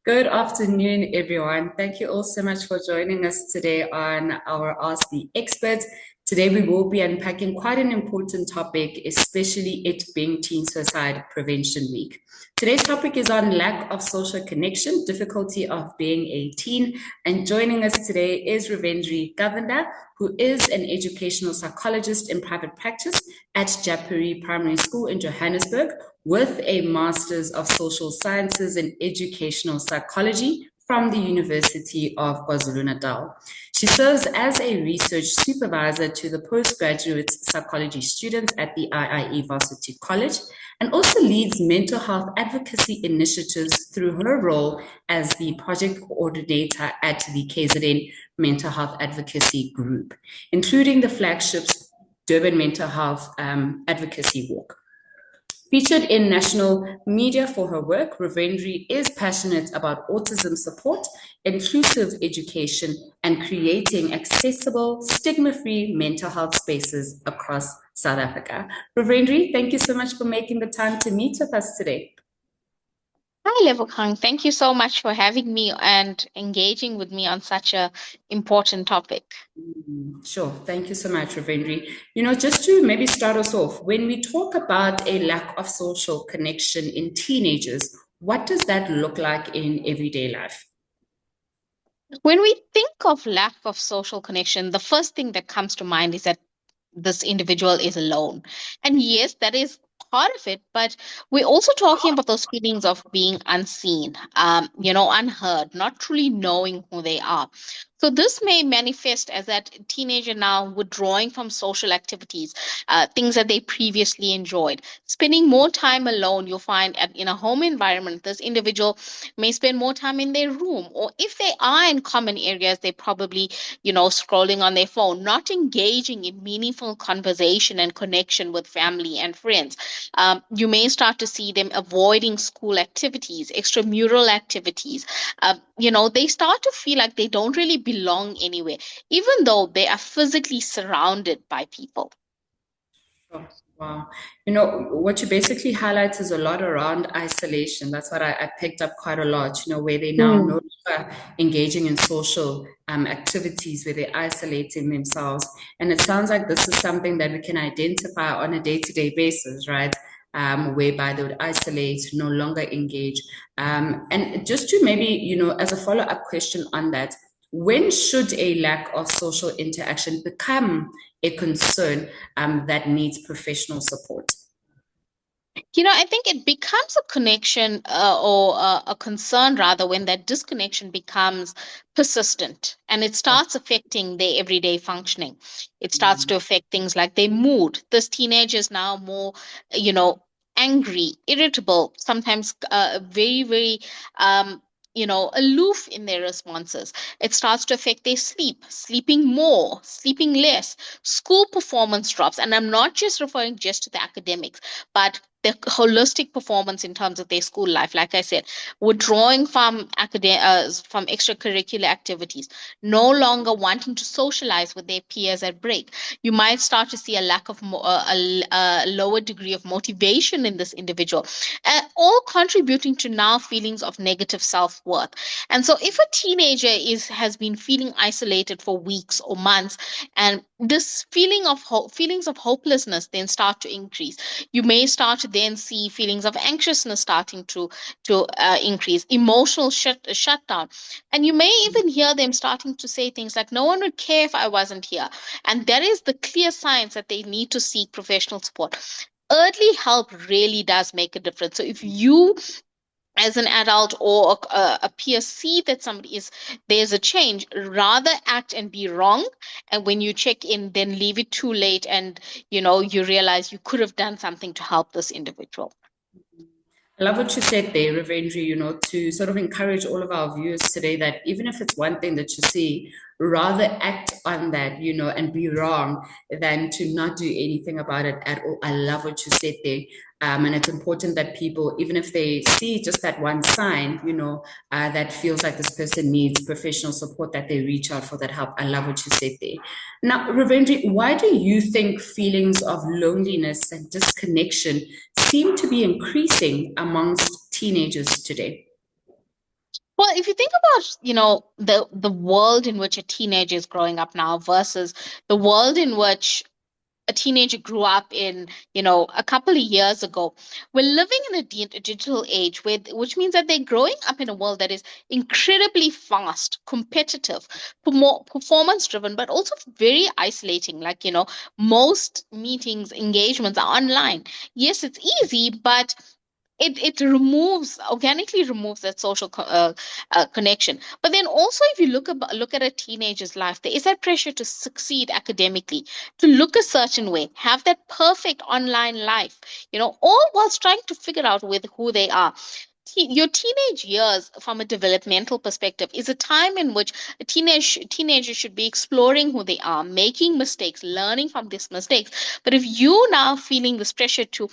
Good afternoon, everyone. Thank you all so much for joining us today on our Ask the Expert. Today, we will be unpacking quite an important topic, especially it being Teen Suicide Prevention Week. Today's topic is on lack of social connection, difficulty of being a teen. And joining us today is Ravendri Govender, who is an educational psychologist in private practice at Japuri Primary School in Johannesburg, with a Master's of Social Sciences and Educational Psychology from the University of KwaZulu-Natal. She serves as a research supervisor to the postgraduate psychology students at the IIE Varsity College and also leads mental health advocacy initiatives through her role as the project coordinator at the KZN Mental Health Advocacy Group, including the flagship Durban Mental Health Advocacy Walk. Featured in national media for her work, Ravendri is passionate about autism support, inclusive education, and creating accessible, stigma-free mental health spaces across South Africa. Ravendri, thank you so much for making the time to meet with us today. Hi, Levokang. Thank you so much for having me and engaging with me on such an important topic. Sure. Thank you so much, Ravendri. Just to maybe start us off, when we talk about a lack of social connection in teenagers, what does that look like in everyday life? When we think of lack of social connection, the first thing that comes to mind is that this individual is alone. And yes, that is part of it, but we're also talking about those feelings of being unseen, unheard, not truly knowing who they are. So this may manifest as that teenager now withdrawing from social activities, things that they previously enjoyed, spending more time alone. You'll find in a home environment, this individual may spend more time in their room, or if they are in common areas, they probably, scrolling on their phone, not engaging in meaningful conversation and connection with family and friends. You may start to see them avoiding school activities, extramural activities. They start to feel like they don't really belong anywhere, even though they are physically surrounded by people. Oh, wow. What you basically highlight is a lot around isolation. That's what I picked up quite a lot, where they now no longer engaging in social activities, where they're isolating themselves. And it sounds like this is something that we can identify on a day-to-day basis, right? Whereby they would isolate, no longer engage. And just to maybe, as a follow-up question on that, when should a lack of social interaction become a concern that needs professional support? I think it becomes a connection or a concern rather when that disconnection becomes persistent and it starts affecting their everyday functioning. It starts to affect things like their mood. This teenager is now more, angry, irritable, sometimes very, very aloof in their responses. It starts to affect their sleep, sleeping more, sleeping less, school performance drops. And I'm not just referring just to the academics, but the holistic performance in terms of their school life. Like I said, withdrawing from from extracurricular activities, no longer wanting to socialize with their peers at break. You might start to see a lack of a lower degree of motivation in this individual, all contributing to now feelings of negative self-worth. And so if a teenager has been feeling isolated for weeks or months, and this feelings of hopelessness then start to increase, you may start to then see feelings of anxiousness starting to increase, emotional shutdown. And you may even hear them starting to say things like, no one would care if I wasn't here. And that is the clear signs that they need to seek professional support. Early help really does make a difference. So if you as an adult or a peer see that there's a change, rather act and be wrong, and when you check in then leave it too late, and you realize you could have done something to help this individual. I love what you said there, Ravendri, to sort of encourage all of our viewers today that even if it's one thing that you see, rather act on that, and be wrong than to not do anything about it at all. I love what you said there. And it's important that people, even if they see just that one sign, that feels like this person needs professional support, that they reach out for that help. I love what you said there. Now, Ravendri, why do you think feelings of loneliness and disconnection seem to be increasing amongst teenagers today? Well, if you think about, the world in which a teenager is growing up now versus the world in which a teenager grew up in, a couple of years ago. We're living in a digital age which means that they're growing up in a world that is incredibly fast, competitive, more performance driven, but also very isolating. Like, most meetings, engagements are online. Yes, it's easy, but it organically removes that social connection. But then also, if you look at a teenager's life, there is that pressure to succeed academically, to look a certain way, have that perfect online life, all whilst trying to figure out with who they are. Your teenage years, from a developmental perspective, is a time in which a teenager should be exploring who they are, making mistakes, learning from these mistakes. But if you now feeling this pressure to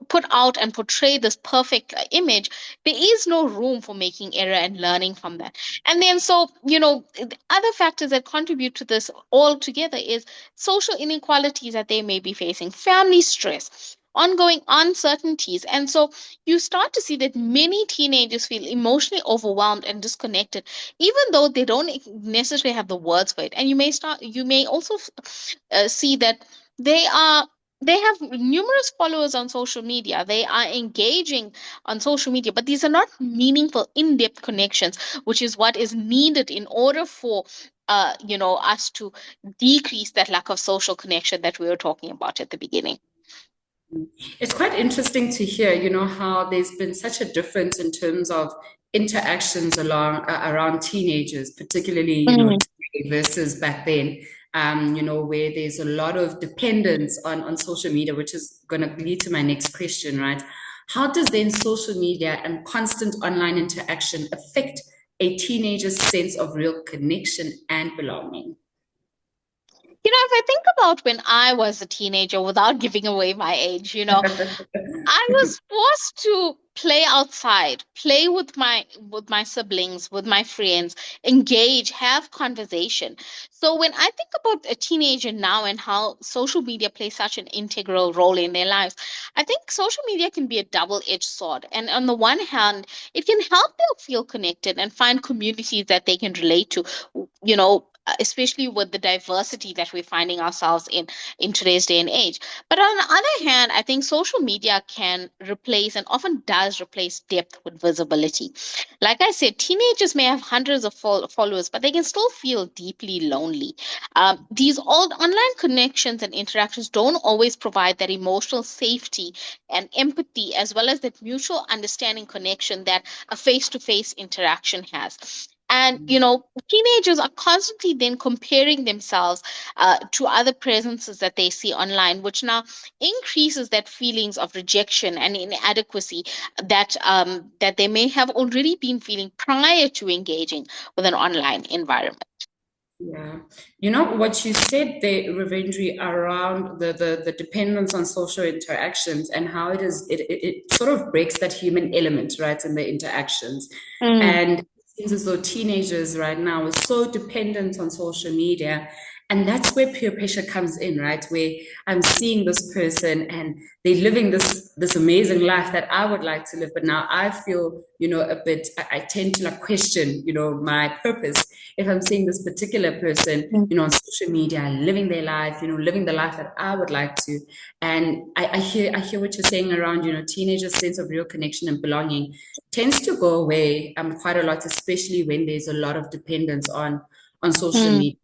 put out and portray this perfect image, there is no room for making error and learning from that. And then, so, the other factors that contribute to this altogether is social inequalities that they may be facing, family stress, ongoing uncertainties. And so you start to see that many teenagers feel emotionally overwhelmed and disconnected, even though they don't necessarily have the words for it. And you may also see that they are they have numerous followers on social media. They are engaging on social media, but these are not meaningful, in-depth connections, which is what is needed in order for us to decrease that lack of social connection that we were talking about at the beginning. It's quite interesting to hear, how there's been such a difference in terms of interactions around teenagers, particularly, Mm. today versus back then. Where there's a lot of dependence on social media, which is going to lead to my next question, right? How does then social media and constant online interaction affect a teenager's sense of real connection and belonging? If I think about when I was a teenager, without giving away my age, I was forced to play outside, play with my siblings, with my friends, engage, have conversation. So when I think about a teenager now and how social media plays such an integral role in their lives, I think social media can be a double-edged sword. And on the one hand, it can help them feel connected and find communities that they can relate to, especially with the diversity that we're finding ourselves in today's day and age. But on the other hand, I think social media can replace, and often does replace, depth with visibility. Like I said, teenagers may have hundreds of followers, but they can still feel deeply lonely. These old online connections and interactions don't always provide that emotional safety and empathy, as well as that mutual understanding connection that a face to face interaction has. And, teenagers are constantly then comparing themselves to other presences that they see online, which now increases that feelings of rejection and inadequacy that they may have already been feeling prior to engaging with an online environment. Yeah. What you said there, Ravindri, around the dependence on social interactions and how it sort of breaks that human element, right, in the interactions. Mm, And it seems as though teenagers right now are so dependent on social media. And that's where peer pressure comes in, right? Where I'm seeing this person and they're living this amazing life that I would like to live, but now I feel, a bit, I tend to like question, my purpose if I'm seeing this particular person, mm, on social media, living their life, living the life that I would like to. And I hear what you're saying around, teenagers' sense of real connection and belonging tends to go away quite a lot, especially when there's a lot of dependence on social mm, media.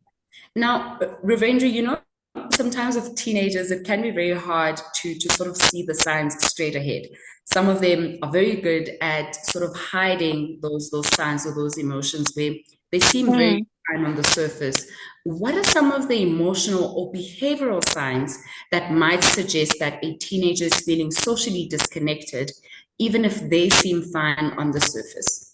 Now, Ravendra, sometimes with teenagers, it can be very hard to sort of see the signs straight ahead. Some of them are very good at sort of hiding those signs or those emotions where they seem very mm. fine on the surface. What are some of the emotional or behavioral signs that might suggest that a teenager is feeling socially disconnected, even if they seem fine on the surface?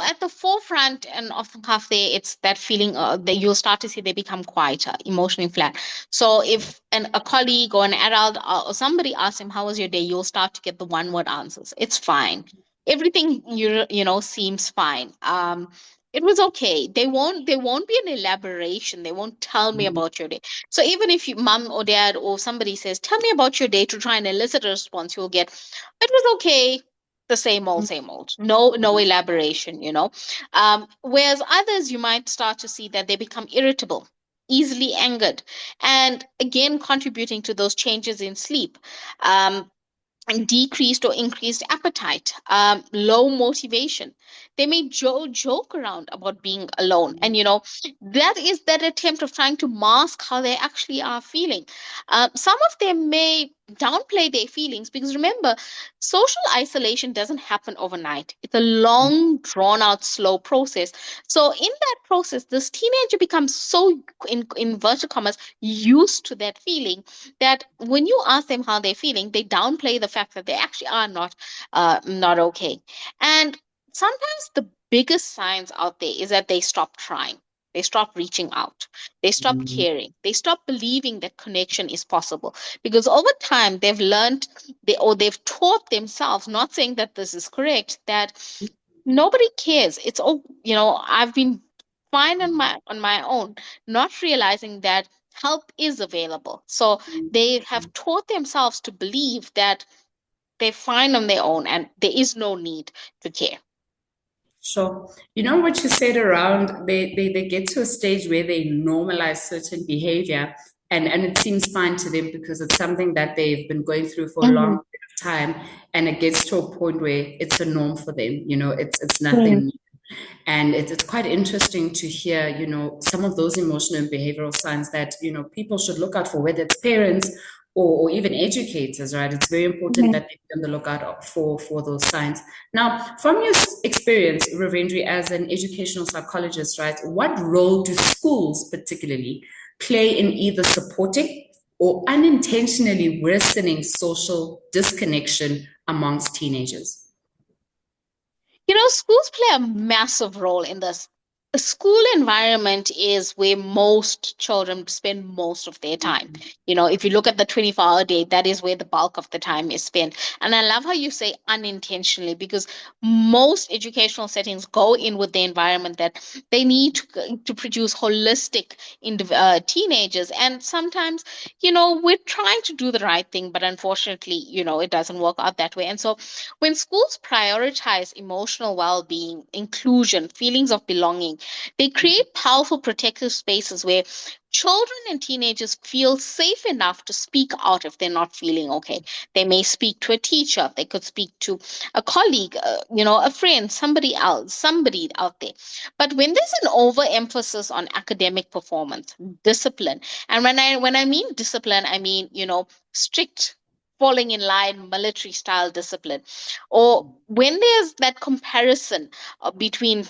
At the forefront and often half there, it's that feeling that you'll start to see they become quieter, emotionally flat. So if a colleague or an adult or somebody asks him, "How was your day?" you'll start to get the one-word answers. It's fine. Everything seems fine. It was okay. They won't be an elaboration. They won't tell me about your day. So even if you, mom or dad or somebody says, "Tell me about your day," to try and elicit a response, you'll get, "It was okay." The same old. No elaboration, whereas others you might start to see that they become irritable, easily angered, and again contributing to those changes in sleep. And decreased or increased appetite, low motivation. They may joke around about being alone. And, that is that attempt of trying to mask how they actually are feeling. Some of them may downplay their feelings because remember, social isolation doesn't happen overnight. It's a long, drawn out, slow process. So, in that process, this teenager becomes so, in inverted commas, used to that feeling that when you ask them how they're feeling, they downplay the fact that they actually are not okay. And sometimes the biggest signs out there is that they stop trying. They stop reaching out. They stop caring. They stop believing that connection is possible because over time they've taught themselves, not saying that this is correct, that nobody cares. It's all, I've been fine on my own, not realizing that help is available. So they have taught themselves to believe that they're fine on their own and there is no need to care. Sure. You know what you said around they get to a stage where they normalize certain behavior and it seems fine to them because it's something that they've been going through for a long Mhm. period of time and it gets to a point where it's a norm for them. It's Mm. nothing. And it's quite interesting to hear, some of those emotional and behavioral signs that, people should look out for, whether it's parents or even educators, right? It's very important Mhm. that they be on the lookout for those signs. Now, from your experience, Ravindri, as an educational psychologist, right, what role do schools particularly play in either supporting or unintentionally worsening social disconnection amongst teenagers? Schools play a massive role in this. A school environment is where most children spend most of their time. If you look at the 24-hour day, that is where the bulk of the time is spent. And I love how you say unintentionally because most educational settings go in with the environment that they need to produce holistic teenagers. And sometimes, we're trying to do the right thing, but unfortunately, it doesn't work out that way. And so when schools prioritize emotional well being, inclusion, feelings of belonging, they create powerful protective spaces where children and teenagers feel safe enough to speak out if they're not feeling okay. They may speak to a teacher, they could speak to a colleague, a friend, somebody out there. But when there's an overemphasis on academic performance, discipline, and when I mean discipline, I mean, strict falling in line military style discipline, or when there's that comparison between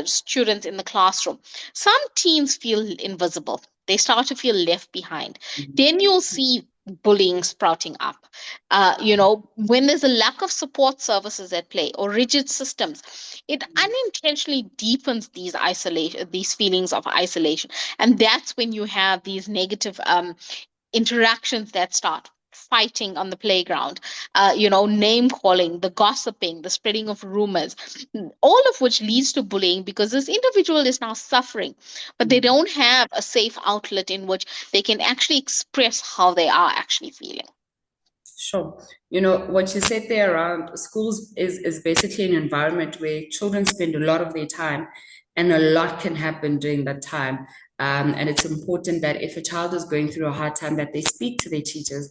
students in the classroom, some teens feel invisible. They start to feel left behind. Then you'll see bullying sprouting up. When there's a lack of support services at play or rigid systems, it unintentionally deepens these feelings of isolation, and that's when you have these negative interactions that start fighting on the playground, name calling, the gossiping, the spreading of rumors, all of which leads to bullying because this individual is now suffering, but they don't have a safe outlet in which they can actually express how they are actually feeling. Sure. What you said there around schools is basically an environment where children spend a lot of their time and a lot can happen during that time. And it's important that if a child is going through a hard time, that they speak to their teachers.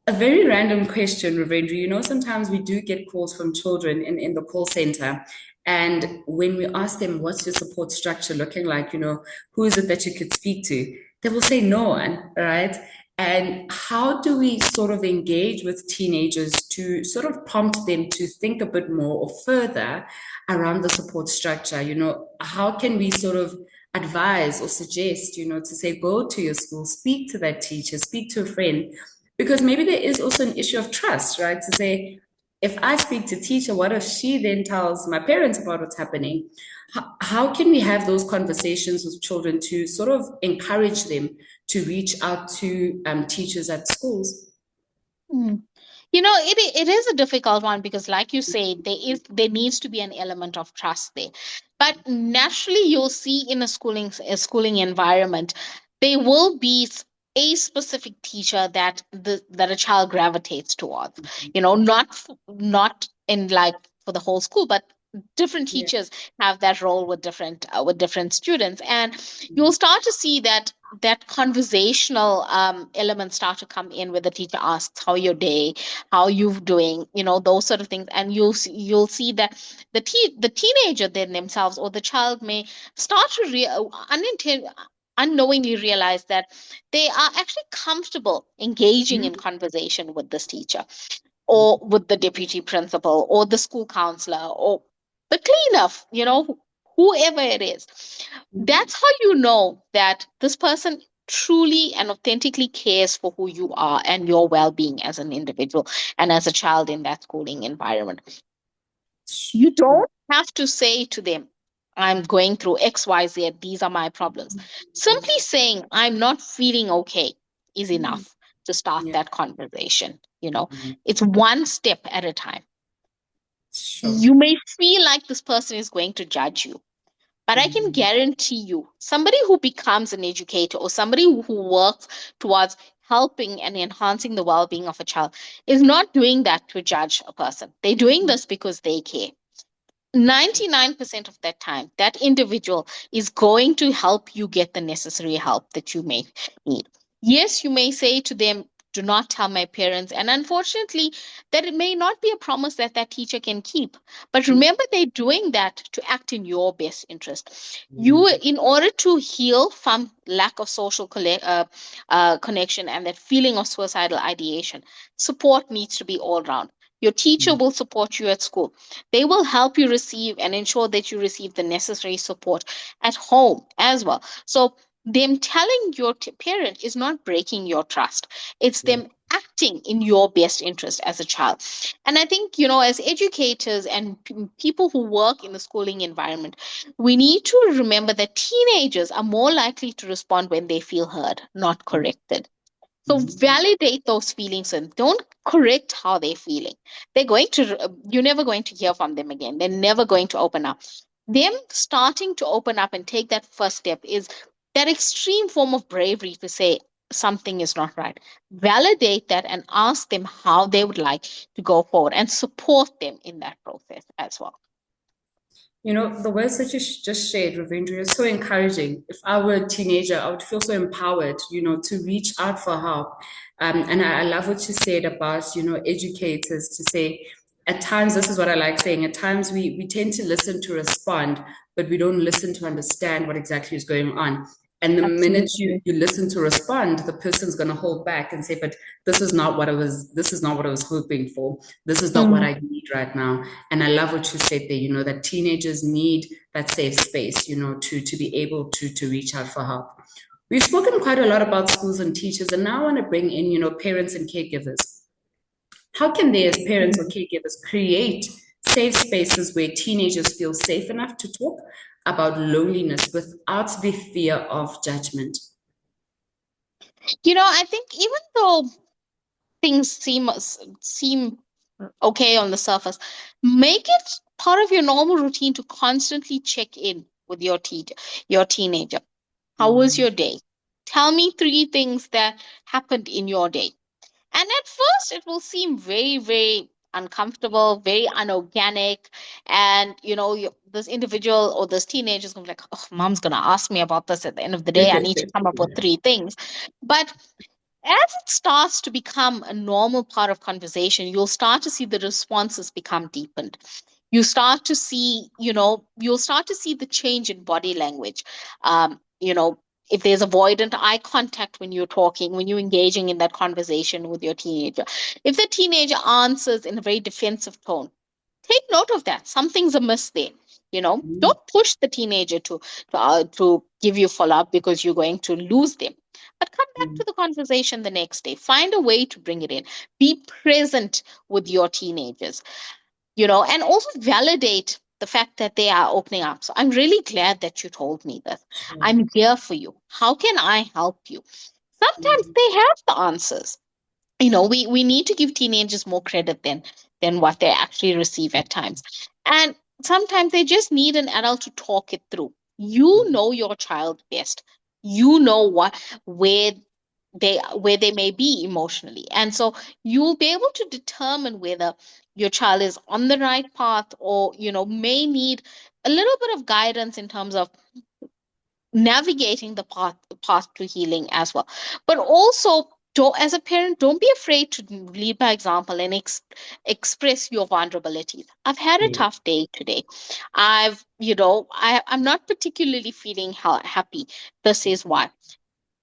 A very random question, Ravindra. Sometimes we do get calls from children in the call center. And when we ask them, what's your support structure looking like? Who is it that you could speak to? They will say no one, right? And how do we sort of engage with teenagers to sort of prompt them to think a bit more or further around the support structure? How can we sort of advise or suggest, to say, go to your school, speak to that teacher, speak to a friend, because maybe there is also an issue of trust, right? To say, if I speak to teacher, what if she then tells my parents about what's happening? How can we have those conversations with children to sort of encourage them to reach out to teachers at schools? Mm. It is a difficult one because, like you say, there needs to be an element of trust there. But naturally, you'll see in a schooling environment, there will be a specific teacher that a child gravitates towards. Not in like for the whole school, but different Yeah. teachers have that role with different students, and you'll Mm. start to see that conversational elements start to come in, where the teacher asks how your day, how you doing, those sort of things, and you'll see that the teenager then themselves, or the child, may start to unknowingly realize that they are actually comfortable engaging in Mm. conversation with this teacher, Mm. or with the deputy principal, or the school counselor, or the cleaner, whoever it is. Mm. That's how you know that this person truly and authentically cares for who you are and your well-being as an individual and as a child in that schooling environment. You True. don't have to say to them, I'm going through XYZ, these are my problems. Simply saying, I'm not feeling okay is Mm. enough to start Yeah. that conversation. Mm. It's one step at a time. Sure. You may feel like this person is going to judge you, but I can Mm. guarantee you, somebody who becomes an educator, or somebody who works towards helping and enhancing the well being of a child, is not doing that to judge a person. They're doing this because they care. 99% of that time, that individual is going to help you get the necessary help that you may need. Yes, you may say to them, do not tell my parents. And unfortunately, that it may not be a promise that that teacher can keep. But remember, they're doing that to act in your best interest. Mm. You, in order to heal from lack of social connection and that feeling of suicidal ideation, support needs to be all round. Your teacher Mm. will support you at school. They will help you receive and ensure that you receive the necessary support at home as well. So, them telling your parent is not breaking your trust, it's Yeah. them acting in your best interest as a child. And I think, as educators and people who work in the schooling environment, we need to remember that teenagers are more likely to respond when they feel heard, not Mm. corrected. So Mm. validate those feelings and don't correct how they're feeling. You're never going to hear from them again. They're never going to open up. Them starting to open up and take that first step is that extreme form of bravery to say something is not right. Validate that and ask them how they would like to go forward and support them in that process as well. The words that you just shared, Ravindra, is so encouraging. If I were a teenager, I would feel so empowered, to reach out for help. And I love what you said about, educators to say, at times, this is what I like saying, at times we tend to listen to respond, but we don't listen to understand what exactly is going on. And the minute you, Absolutely. you listen to respond, the person's going to hold back and say, but this is not what I was hoping for. This is not what Mm. I need right now. And I love what you said there, that teenagers need that safe space, to be able to reach out for help. We've spoken quite a lot about schools and teachers, and now I want to bring in, parents and caregivers. How can they, as parents or caregivers, create safe spaces where teenagers feel safe enough to talk about loneliness without the fear of judgment? I think even though things seem okay on the surface, make it part of your normal routine to constantly check in with your teenager. How was Mm. your day? Tell me three things that happened in your day. And at first, it will seem very, very uncomfortable, very unorganic. And, this individual or this teenager is going to be like, oh, mom's going to ask me about this at the end of the day. I need to come up with three things. But as it starts to become a normal part of conversation, you'll start to see the responses become deepened. You'll start to see the change in body language. If there's avoidant eye contact when you're talking, when you're engaging in that conversation with your teenager, if the teenager answers in a very defensive tone, take note of that. Something's amiss there. Mm. Don't push the teenager to give you follow up because you're going to lose them. But come back Mm. to the conversation the next day. Find a way to bring it in. Be present with your teenagers, and also validate the fact that they are opening up. So I'm really glad that you told me this. Sure. I'm here for you. How can I help you? Sometimes Mm. they have the answers. We need to give teenagers more credit than what they actually receive at times. And sometimes they just need an adult to talk it through. You Mm. know your child best. You know where where they may be emotionally. And so you'll be able to determine whether your child is on the right path, or may need a little bit of guidance in terms of navigating the path to healing as well. But also, as a parent, don't be afraid to lead by example and express your vulnerabilities. I've had a Yeah. tough day today. I'm not particularly feeling happy. This is why.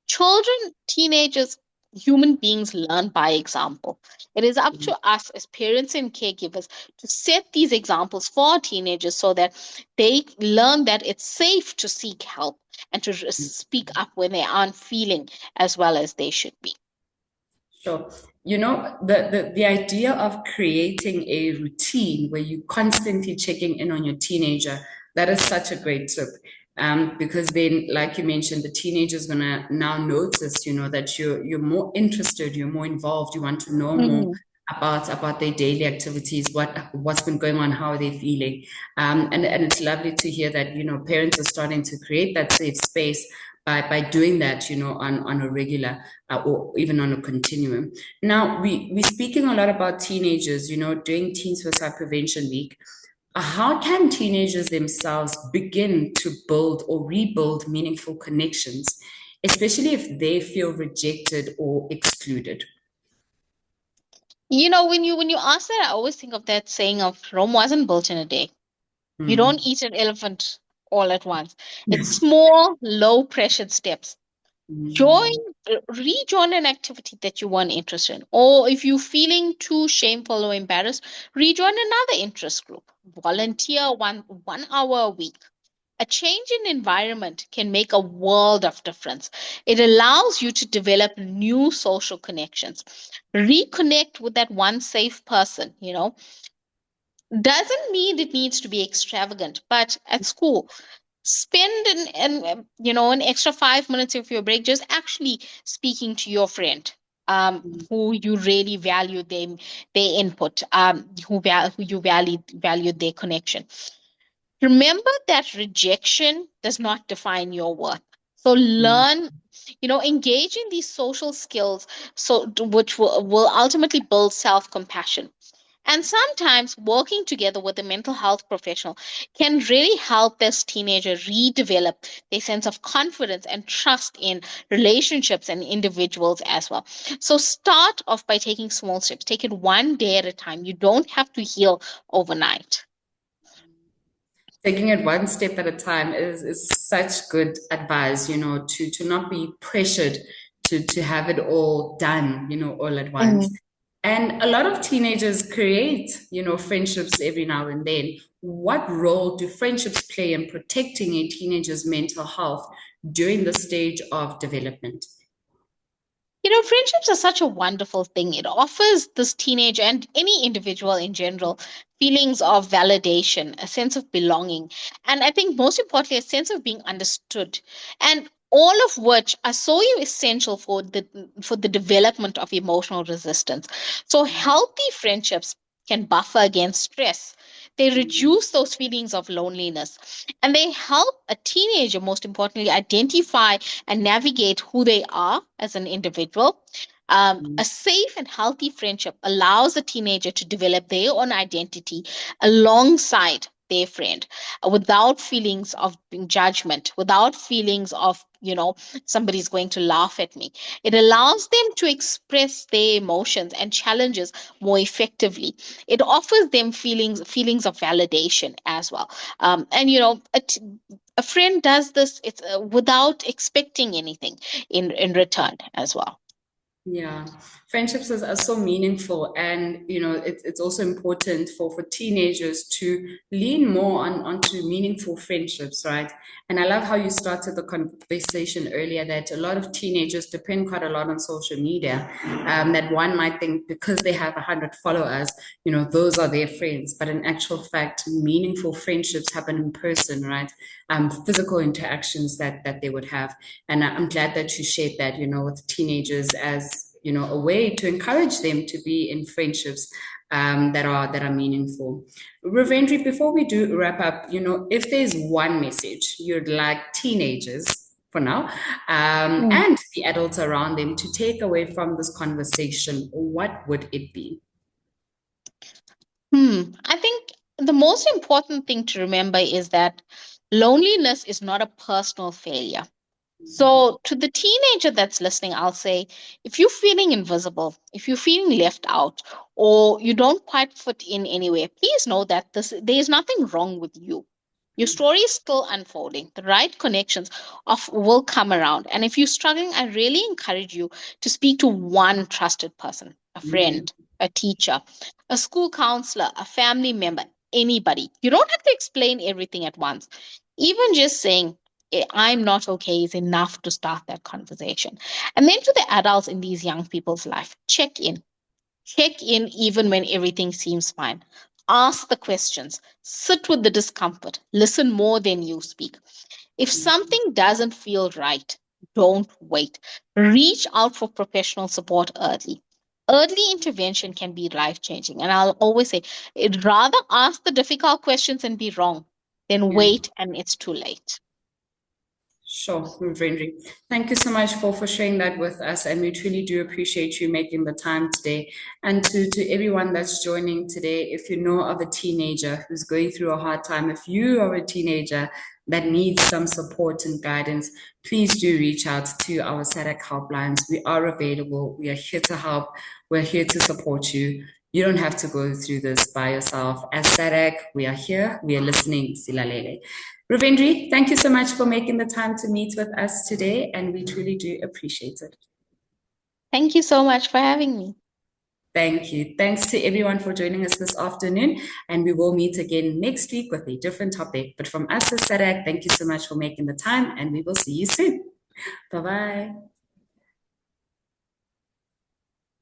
Children, teenagers, human beings learn by example. It is up to us as parents and caregivers to set these examples for our teenagers so that they learn that it's safe to seek help and to speak up when they aren't feeling as well as they should be. Sure. You know, the idea of creating a routine where you constantly checking in on your teenager, that is such a great tip. Because then, like you mentioned, the teenager is gonna now notice, that you're more interested, you're more involved, you want to know more Mhm. about their daily activities, what's been going on, how are they feeling. And it's lovely to hear that, parents are starting to create that safe space by doing that, on a regular or even on a continuum. Now, we're speaking a lot about teenagers, during Teen Suicide Prevention Week. How can teenagers themselves begin to build or rebuild meaningful connections, especially if they feel rejected or excluded? When you ask that, I always think of that saying of Rome wasn't built in a day. You Mm. don't eat an elephant all at once. It's small, low pressured steps. Join, Mm. rejoin an activity that you weren't interested in. Or if you're feeling too shameful or embarrassed, rejoin another interest group. Volunteer 1 hour a week. A change in environment can make a world of difference. It allows you to develop new social connections. Reconnect with that one safe person, doesn't mean it needs to be extravagant, but at school, spend an extra 5 minutes of your break just actually speaking to your friend, who you really value their input, who you value their connection. Remember that rejection does not define your worth. So Mm. learn, engage in these social skills, which will ultimately build self-compassion. And sometimes working together with a mental health professional can really help this teenager redevelop their sense of confidence and trust in relationships and individuals as well. So start off by taking small steps. Take it one day at a time. You don't have to heal overnight. Taking it one step at a time is such good advice, to not be pressured to have it all done, all at once. Mm. And a lot of teenagers create, friendships every now and then. What role do friendships play in protecting a teenager's mental health during the stage of development? Friendships are such a wonderful thing. It offers this teenager and any individual in general feelings of validation, a sense of belonging, and I think most importantly, a sense of being understood. And all of which are so essential for the development of emotional resistance. So healthy friendships can buffer against stress. They reduce those feelings of loneliness, and they help a teenager, most importantly, identify and navigate who they are as an individual. A safe and healthy friendship allows a teenager to develop their own identity alongside their friend, without feelings of judgment, without feelings of, somebody's going to laugh at me. It allows them to express their emotions and challenges more effectively. It offers them feelings of validation as well. And a friend does this, it's without expecting anything in return as well. Yeah, friendships are so meaningful, and it's also important for teenagers to lean more onto meaningful friendships, right? And I love how you started the conversation earlier that a lot of teenagers depend quite a lot on social media. That one might think because they have 100 followers, those are their friends, but in actual fact, meaningful friendships happen in person, right? Physical interactions that they would have. And I'm glad that you shared that, with teenagers as, a way to encourage them to be in friendships that are meaningful. Ravendri, before we do wrap up, if there's one message you'd like teenagers for now, and the adults around them to take away from this conversation, what would it be? I think the most important thing to remember is that loneliness is not a personal failure. So, to the teenager that's listening, I'll say if you're feeling invisible, if you're feeling left out, or you don't quite fit in anywhere, please know that there is nothing wrong with you. Your story is still unfolding. The right connections will come around. And if you're struggling, I really encourage you to speak to one trusted person, a friend, a teacher, a school counselor, a family member, anybody. You don't have to explain everything at once. Even just saying, I'm not okay is enough to start that conversation. And then to the adults in these young people's life, check in. Check in even when everything seems fine. Ask the questions. Sit with the discomfort. Listen more than you speak. If something doesn't feel right, don't wait. Reach out for professional support early. Early intervention can be life changing. And I'll always say, I'd rather ask the difficult questions and be wrong than Yeah. wait and it's too late. Sure, Muvendri. Thank you so much for sharing that with us, and we truly do appreciate you making the time today. And to everyone that's joining today, if you know of a teenager who's going through a hard time, if you are a teenager that needs some support and guidance, please do reach out to our SADAG helplines. We are available. We are here to help. We're here to support you. You don't have to go through this by yourself. As SADAG, we are here. We are listening. Silalele. Ravindri, thank you so much for making the time to meet with us today, and we truly do appreciate it. Thank you so much for having me. Thank you. Thanks to everyone for joining us this afternoon, and we will meet again next week with a different topic. But from us as SADAG, thank you so much for making the time, and we will see you soon. Bye-bye.